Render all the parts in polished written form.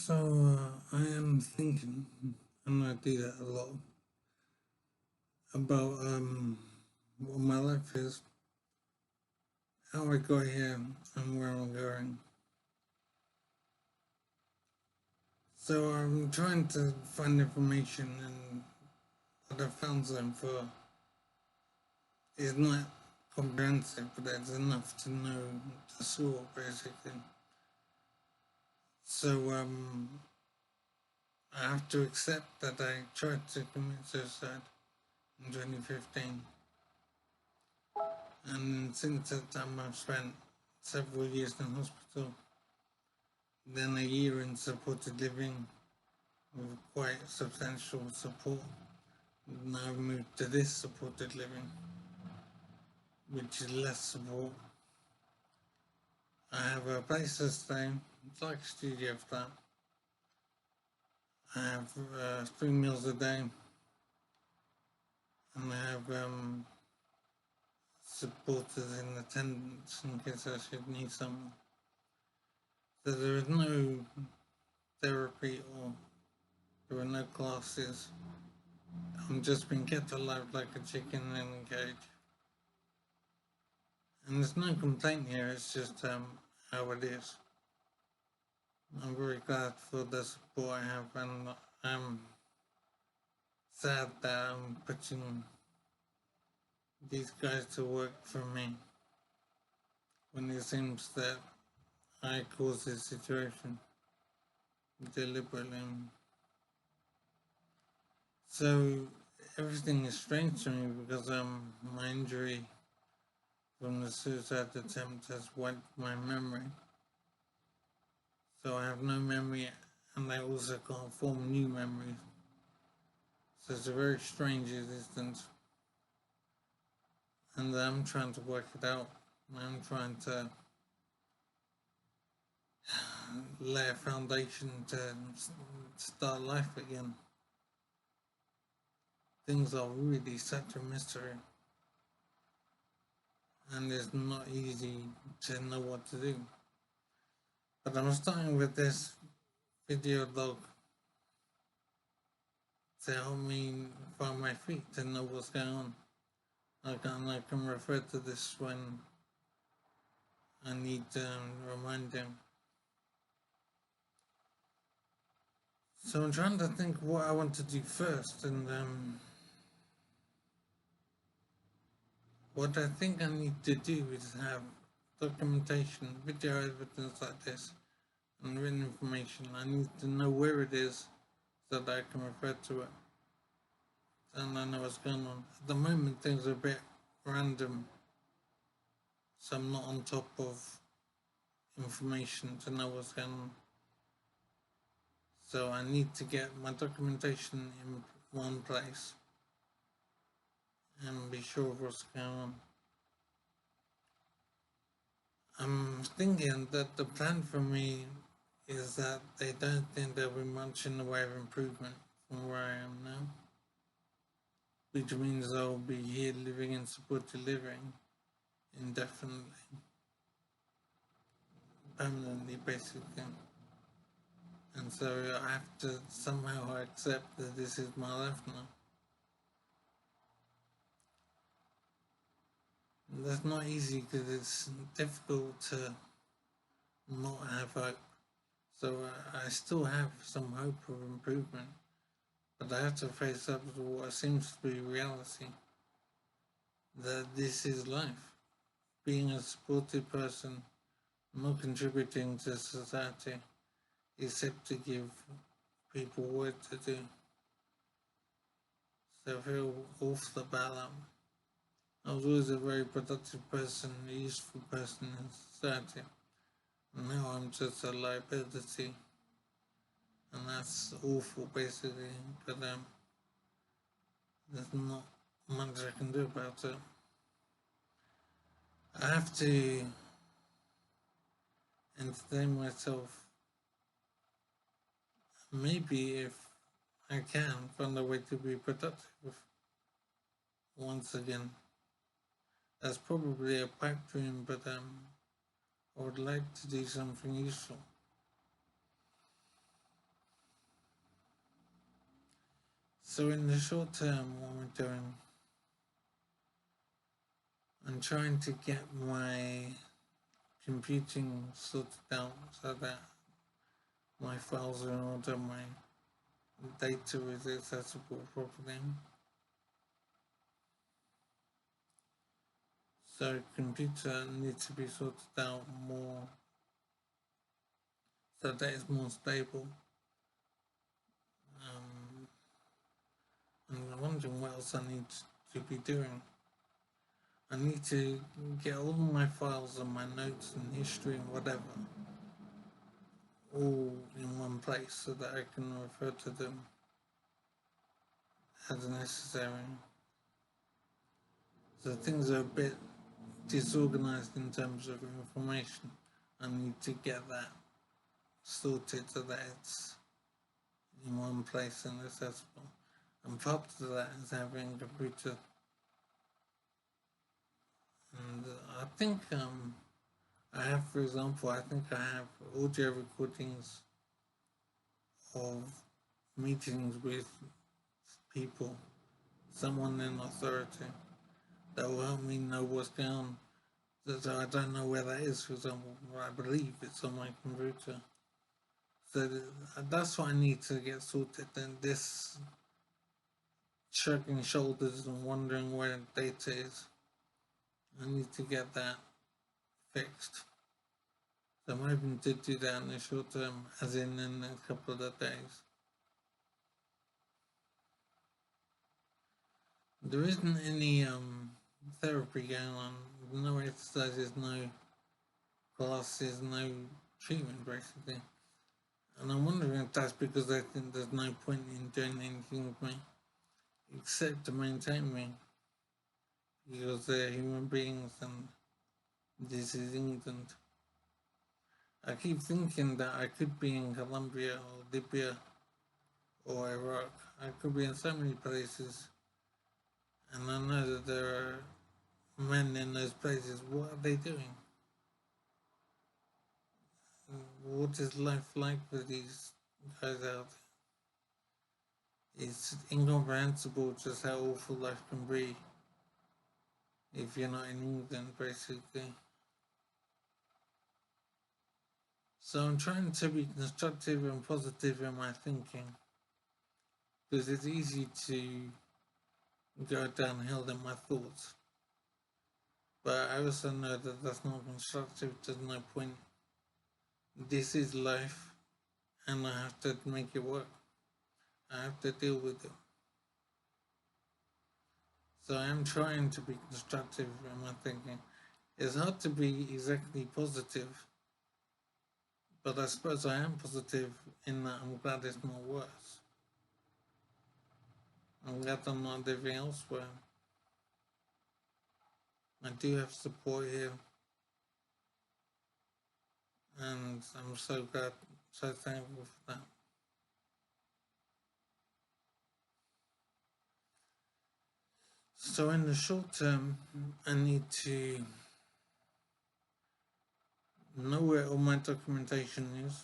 I am thinking, and I do that a lot, about what my life is, how I got here, and where I'm going. So I'm trying to find information, and what I found so far is not comprehensive, but it's enough to know the score, basically. So I have to accept that I tried to commit suicide in 2015. And since that time, I've spent several years in hospital, then a year in supported living with quite substantial support. Now I've moved to this supported living, which is less support. I have a place to stay, it's like a studio flat. I have 3 meals a day, and I have supporters in attendance in case I should need someone. So there is no therapy or there are no classes. I'm just being kept alive like a chicken in a cage. And there's no complaint here, it's just how it is. I'm very glad for the support I have, and I'm sad that I'm putting these guys to work for me when it seems that I caused this situation deliberately. So everything is strange to me because my injury from the suicide attempt has wiped my memory. So I have no memory, and I also can't form new memories. So it's a very strange existence, and I'm trying to work it out. I'm trying to lay a foundation to start life again. Things are really such a mystery, and it's not easy to know what to do. But I'm starting with this video log to help me find my feet to know what's going on. I can refer to this when I need to remind him. So I'm trying to think what I want to do first, and what I think I need to do is have documentation, video evidence like this, and written information. I need to know where it is so that I can refer to it, and I know what's going on. At the moment, things are a bit random, so I'm not on top of information to know what's going on. So I need to get my documentation in one place and be sure of what's going on. I'm thinking that the plan for me is that they don't think there'll be much in the way of improvement from where I am now, which means I'll be here living in supported living indefinitely, permanently basically. And so I have to somehow accept that this is my life now. And that's not easy because it's difficult to not have hope. So I still have some hope of improvement, but I have to face up to what seems to be reality, that this is life. Being a supported person, not contributing to society, except to give people work to do. So I feel awful about that. I was always a very productive person, a useful person in society. And now I'm just a liability. And that's awful, basically. But there's not much I can do about it. I have to entertain myself. Maybe if I can find a way to be productive once again. That's probably a pipe dream, but I would like to do something useful. So in the short term, what we're doing, I'm trying to get my computing sorted out so that my files are in order, my data is accessible properly. So computer needs to be sorted out more so that it's more stable. And I'm wondering what else I need to be doing. I need to get all my files and my notes and history and whatever all in one place so that I can refer to them as necessary. So things are a bit disorganized in terms of information. I need to get that sorted so that it's in one place and accessible. And part of that is having a computer. And I think I have, for example, I think I have audio recordings of meetings with people, someone in authority, that will help me know what's going on. So I don't know where that is, for example, I believe it's on my computer. So that's what I need to get sorted. And this shrugging shoulders and wondering where data is, I need to get that fixed. So I'm hoping to do that in the short term, as in a couple of days. There isn't any therapy going on, no exercises, no classes, no treatment basically. And I'm wondering if that's because I think there's no point in doing anything with me except to maintain me. Because they're human beings and this is England. I keep thinking that I could be in Colombia or Libya or Iraq. I could be in so many places. And I know that there are men in those places. What are they doing? What is life like for these guys out there? It's incomprehensible just how awful life can be if you're not in England, basically. So I'm trying to be constructive and positive in my thinking because it's easy to go downhill in my thoughts. But I also know that that's not constructive, there's no point. This is life and I have to make it work. I have to deal with it. So I'm trying to be constructive in my thinking. It's hard to be exactly positive, but I suppose I am positive in that I'm glad it's not worse. I'm glad I'm not living elsewhere. I do have support here, and I'm so glad, so thankful for that. So in the short term, I need to know where all my documentation is,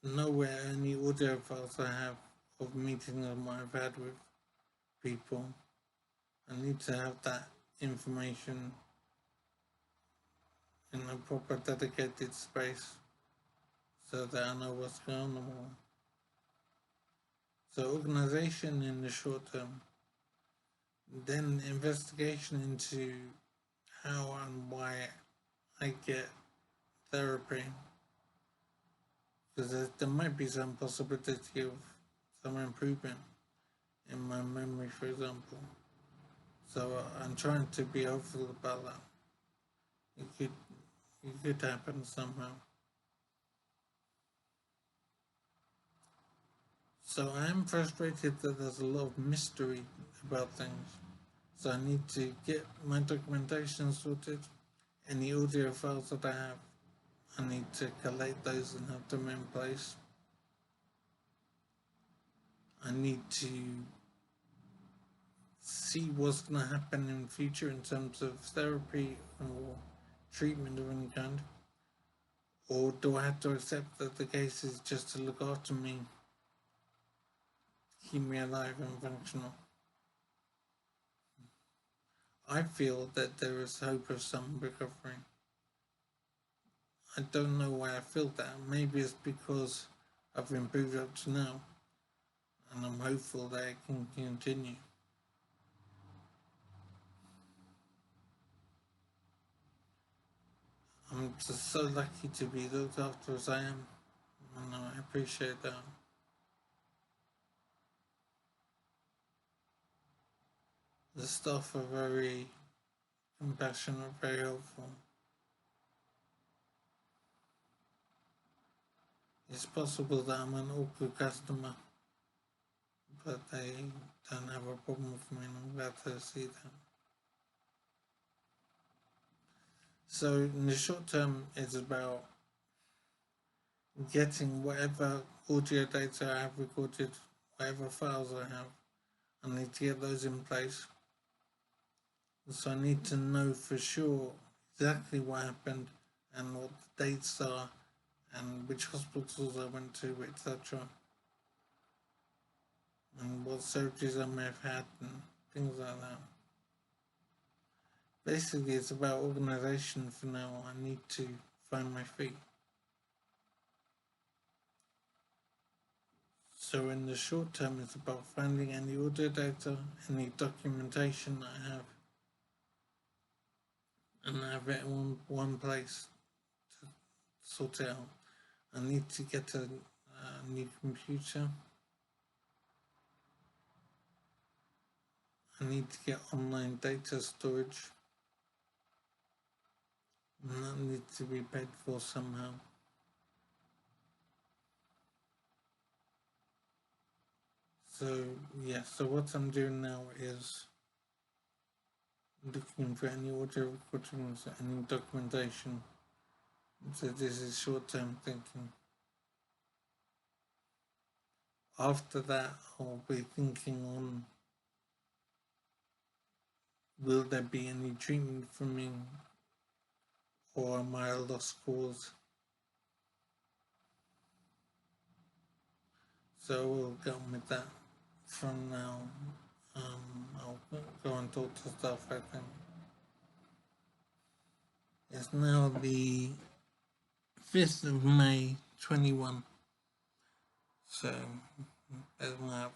know where any audio files I have of meetings I have had with people. I need to have that information in a proper dedicated space so that I know what's going on. So organization in the short term, then investigation into how and why I get therapy, because there might be some possibility of some improvement in my memory, for example. So I'm trying to be hopeful about that. It could happen somehow. So I am frustrated that there's a lot of mystery about things. So I need to get my documentation sorted. Any audio files that I have, I need to collate those and have them in place. I need to see what's going to happen in the future in terms of therapy or treatment of any kind. Or do I have to accept that the case is just to look after me keep me alive and functional. I feel that there is hope of some recovery. I don't know why I feel that. Maybe it's because I've improved up to now, and I'm hopeful that it can continue. I'm just so lucky to be looked after as I am, and I appreciate that. The staff are very compassionate, very helpful. It's possible that I'm an awkward customer, but they don't have a problem with me, and I'm glad to see that. So, in the short term, it's about getting whatever audio data I have recorded, whatever files I have. I need to get those in place. So I need to know for sure exactly what happened and what the dates are and which hospitals I went to, etc. And what surgeries I may have had and things like that. Basically, it's about organisation for now. I need to find my feet. So in the short term, it's about finding any audio data, any documentation I have, and have it in one place to sort it out. I need to get a new computer. I need to get online data storage, and that needs to be paid for somehow. So yeah, so what I'm doing now is looking for any audio recordings, any documentation. So this is short-term thinking. After that, I'll be thinking on, will there be any treatment for me, or am I a lost cause? So we'll get on with that from now. I'll go and talk to staff, I think. It's now the 5th of May 21. So there's my